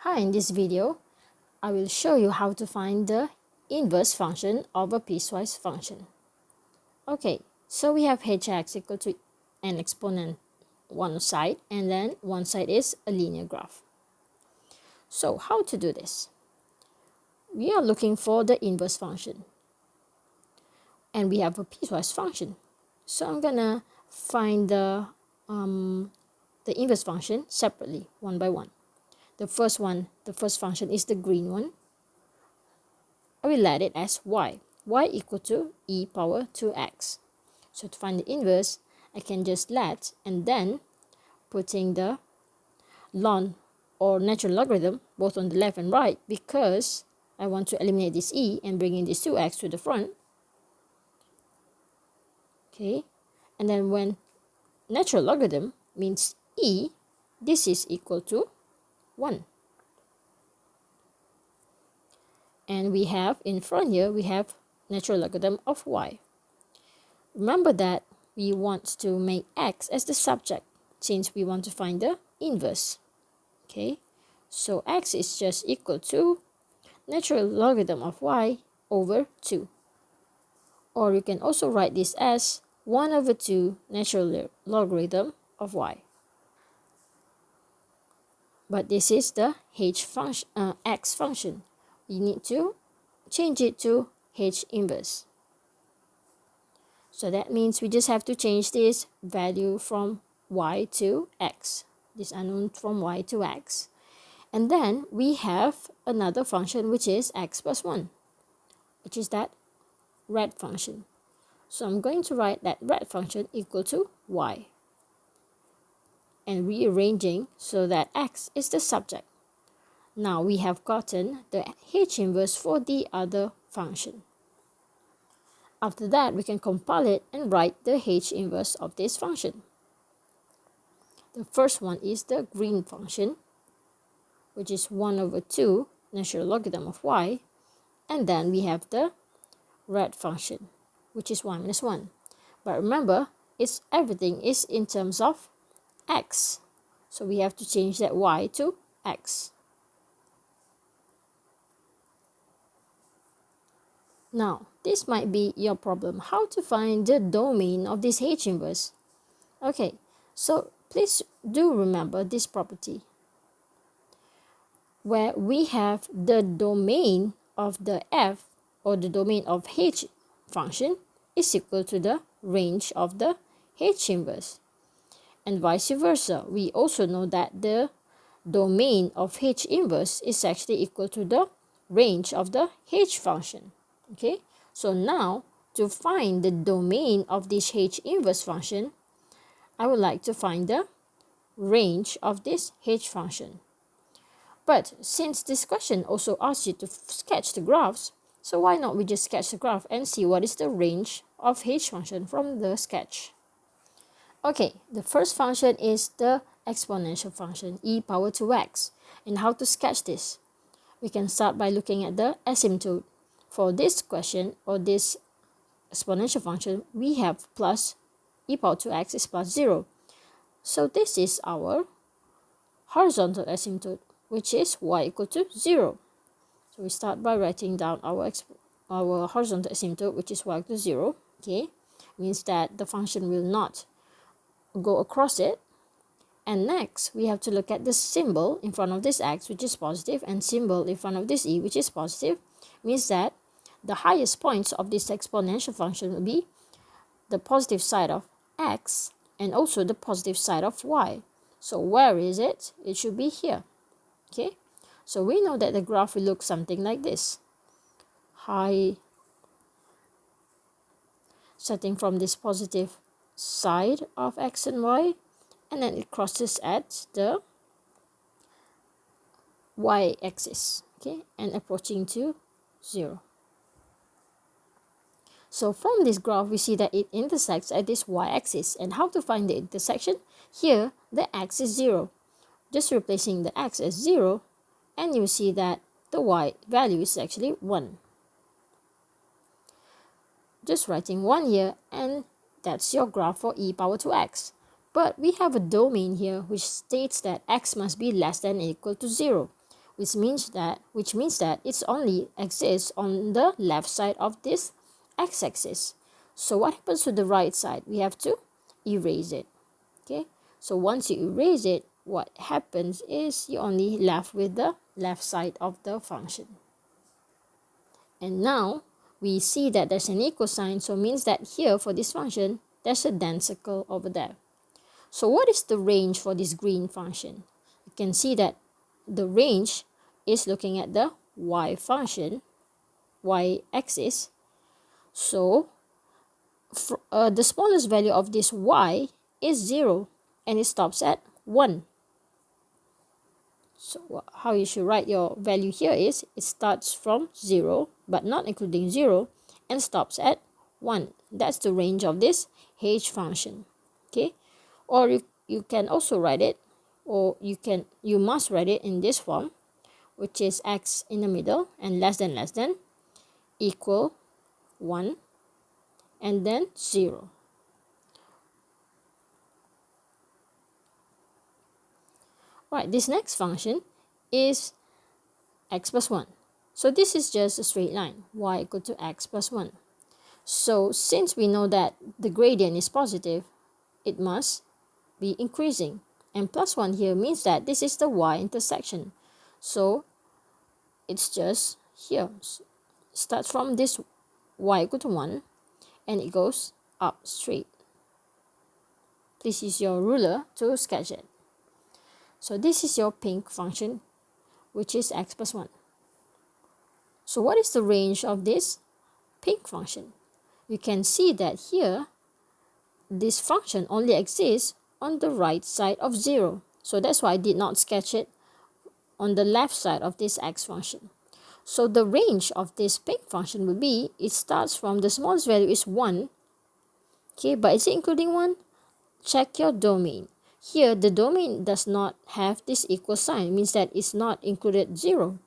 Hi, in this video, I will show you how to find the inverse function of a piecewise function. Okay, so we have hx equal to an exponent one side, and then one side is a linear graph. So how to do this? We are looking for the inverse function, and we have a piecewise function. So I'm gonna find the inverse function separately, one by one. The first function is the green one. I will let it as y equal to e power 2x. So to find the inverse, I can just let and then putting the ln or natural logarithm both on the left and right, because I want to eliminate this e and bringing this 2x to the front. Okay, and then when natural logarithm means e, this is equal to 1. And we have in front here, we have natural logarithm of y. Remember that we want to make x as the subject since we want to find the inverse. Okay, so x is just equal to natural logarithm of y over 2. Or you can also write this as 1 over 2 natural logarithm of y. But this is the x function. We need to change it to h inverse. So that means we just have to change this value from y to x, this unknown from y to x. And then we have another function which is x plus 1, which is that red function. So I'm going to write that red function equal to y and rearranging so that x is the subject. Now we have gotten the h inverse for the other function. After that, we can compile it and write the h inverse of this function. The first one is the green function, which is 1 over 2 natural logarithm of y. And then we have the red function, which is y minus 1. But remember, everything is in terms of x. So we have to change that y to x. Now, this might be your problem, how to find the domain of this h inverse. Okay, so please do remember this property, where we have the domain of the f or the domain of h function is equal to the range of the h inverse. And vice versa, we also know that the domain of h inverse is actually equal to the range of the h function. Okay, so now to find the domain of this h inverse function, I would like to find the range of this h function. But since this question also asks you to sketch the graphs, so why not we just sketch the graph and see what is the range of h function from the sketch. Okay, the first function is the exponential function, e power 2x. And how to sketch this? We can start by looking at the asymptote. For this question or this exponential function, we have plus e power 2x is plus 0. So this is our horizontal asymptote, which is y equal to 0. So we start by writing down our horizontal asymptote, which is y equal to 0. Okay, means that the function will not go across it. And next, we have to look at the symbol in front of this x, which is positive, and symbol in front of this e, which is positive. Means that the highest points of this exponential function will be the positive side of x and also the positive side of y. So where is it? It should be here. Okay, so we know that the graph will look something like this. High, starting from this positive side of x and y, and then it crosses at the y-axis, okay, and approaching to 0. So from this graph, we see that it intersects at this y-axis. And how to find the intersection? Here, the x is 0. Just replacing the x as 0, and you see that the y value is actually 1. Just writing 1 here, and that's your graph for e power 2x. But we have a domain here which states that x must be less than or equal to 0. which means that it's only exists on the left side of this x-axis. So what happens to the right side? We have to erase it. Okay, so once you erase it, what happens is you only left with the left side of the function. And now we see that there's an equal sign, so it means that here for this function there's a then circle over there. So what is the range for this green function? You can see that the range is looking at the y function, y-axis. So the smallest value of this y is 0 and it stops at 1. So how you should write your value here is it starts from 0 but not including 0 and stops at 1. That's the range of this h function. Okay, or you can also write it, or you must write it in this form, which is x in the middle and less than equal 1 and then 0. Right, this next function is x plus 1. So this is just a straight line, y equal to x plus 1. So since we know that the gradient is positive, it must be increasing. And plus 1 here means that this is the y-intersection. So it's just here. So it starts from this y equal to 1 and it goes up straight. Please use your ruler to sketch it. So this is your pink function, which is x plus 1. So what is the range of this pink function? You can see that here, this function only exists on the right side of 0. So that's why I did not sketch it on the left side of this x function. So the range of this pink function will be, it starts from the smallest value is 1. Okay, but is it including 1? Check your domain. Here, the domain does not have this equal sign. It means that it's not included 0.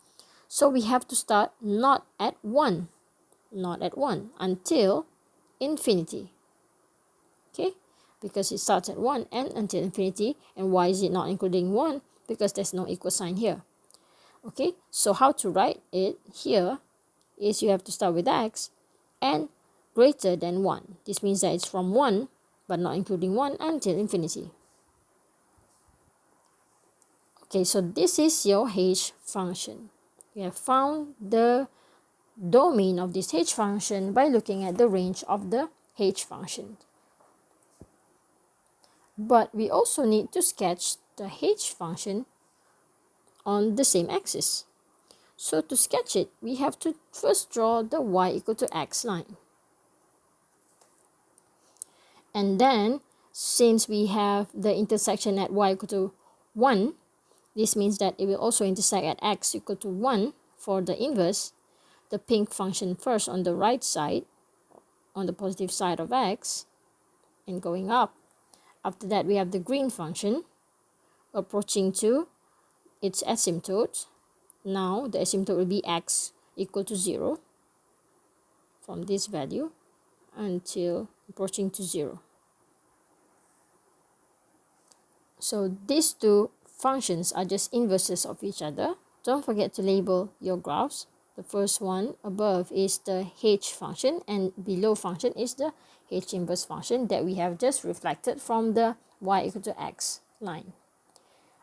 So we have to start not at 1 until infinity. Okay, because it starts at 1 and until infinity. And why is it not including 1? Because there's no equal sign here. Okay, so how to write it here is you have to start with x and greater than 1. This means that it's from 1 but not including 1 until infinity. Okay, so this is your h function. We have found the domain of this h function by looking at the range of the h function. But we also need to sketch the h function on the same axis. So to sketch it, we have to first draw the y equal to x line. And then, since we have the intersection at y equal to 1, this means that it will also intersect at x equal to 1 for the inverse. The pink function first on the right side, on the positive side of x, and going up. After that, we have the green function approaching to its asymptote. Now, the asymptote will be x equal to 0 from this value until approaching to 0. So these two functions are just inverses of each other. Don't forget to label your graphs. The first one above is the h function and below function is the h inverse function that we have just reflected from the y equal to x line.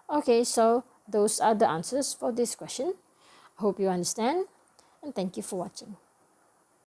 Okay, so those are the answers for this question. I hope you understand and thank you for watching.